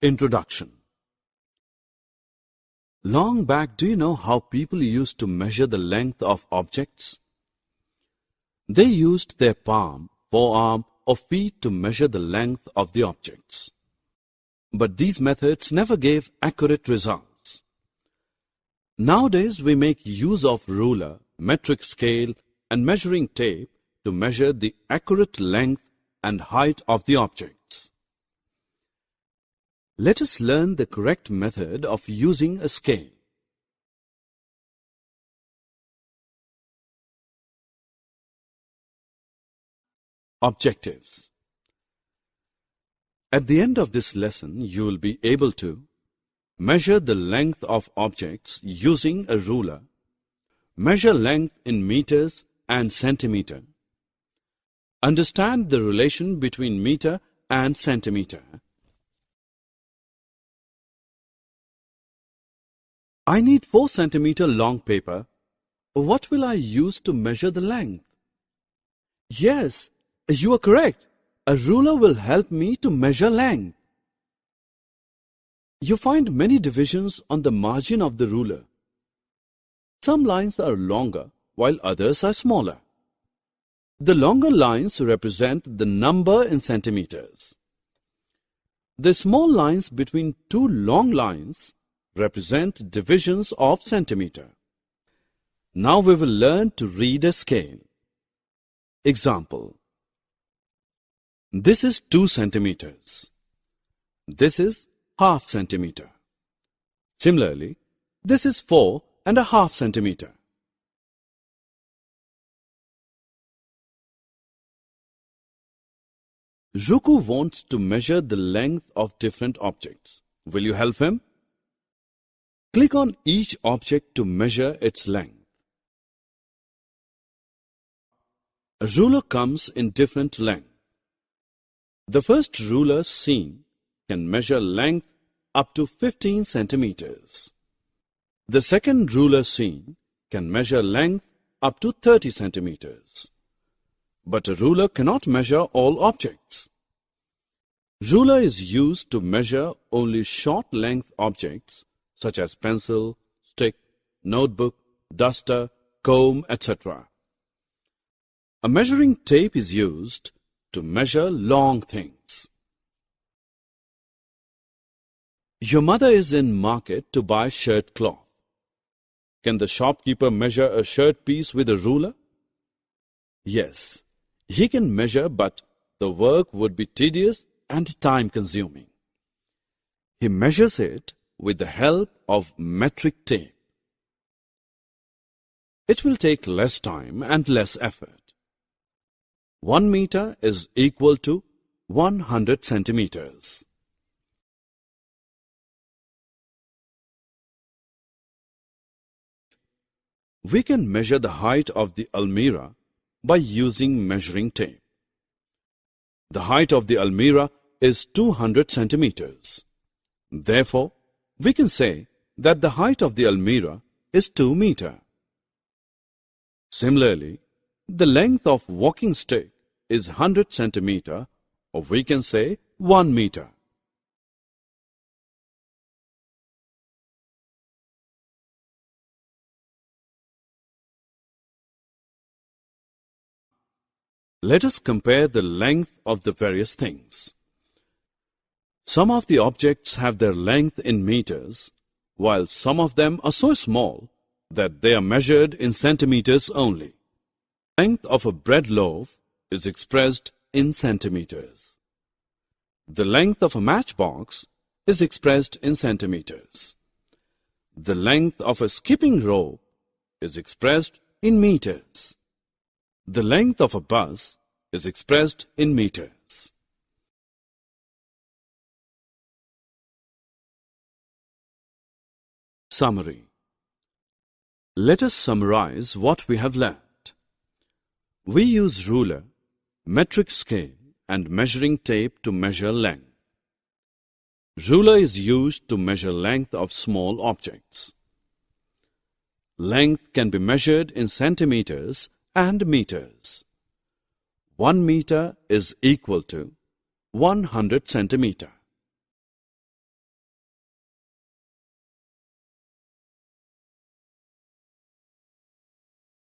Introduction. Long back, do you know how people used to measure the length of objects? They used their palm, forearm, or feet to measure the length of the objects. But these methods never gave accurate results. Nowadays, we make use of ruler, metric scale, and measuring tape to measure the accurate length and height of the objects. Let us learn the correct method of using a scale. Objectives. At the end of this lesson, you will be able to measure the length of objects using a ruler, measure length in meters and centimeter, understand the relation between meter and centimeter. I need 4 centimeter long paper. What will I use to measure the length? Yes, you are correct. A ruler will help me to measure length. You find many divisions on the margin of the ruler. Some lines are longer while others are smaller. The longer lines represent the number in centimeters. The small lines between 2 long lines represent divisions of centimeter. Now we will learn to read a scale. Example. This is 2 centimeters. This is half centimeter. Similarly, this is 4.5 centimeter. Ruku wants to measure the length of different objects. Will you help him? Click on each object to measure its length. A ruler comes in different lengths. The first ruler seen can measure length up to 15 centimeters. The second ruler seen can measure length up to 30 centimeters. But a ruler cannot measure all objects. Ruler is used to measure only short length objects such as pencil, stick, notebook, duster, comb, etc. A measuring tape is used to measure long things. Your mother is in market to buy shirt cloth. Can the shopkeeper measure a shirt piece with a ruler? Yes, he can measure, but the work would be tedious and time-consuming. He measures it with the help of metric tape. It will take less time and less effort. 1 meter is equal to 100 centimeters. We can measure the height of the almirah by using measuring tape. The height of the almirah is 200 centimeters. Therefore, we can say that the height of the almirah is 2 meters. Similarly, the length of walking stick is 100 centimeters, or we can say 1 meter. Let us compare the length of the various things. Some of the objects have their length in meters, while some of them are so small that they are measured in centimeters only. The length of a bread loaf is expressed in centimeters. The length of a matchbox is expressed in centimeters. The length of a skipping rope is expressed in meters. The length of a bus is expressed in meters. Summary. Let us summarize what we have learned. We use ruler, metric scale, and measuring tape to measure length. Ruler is used to measure length of small objects. Length can be measured in centimeters and meters. 1 meter is equal to 100 centimeters.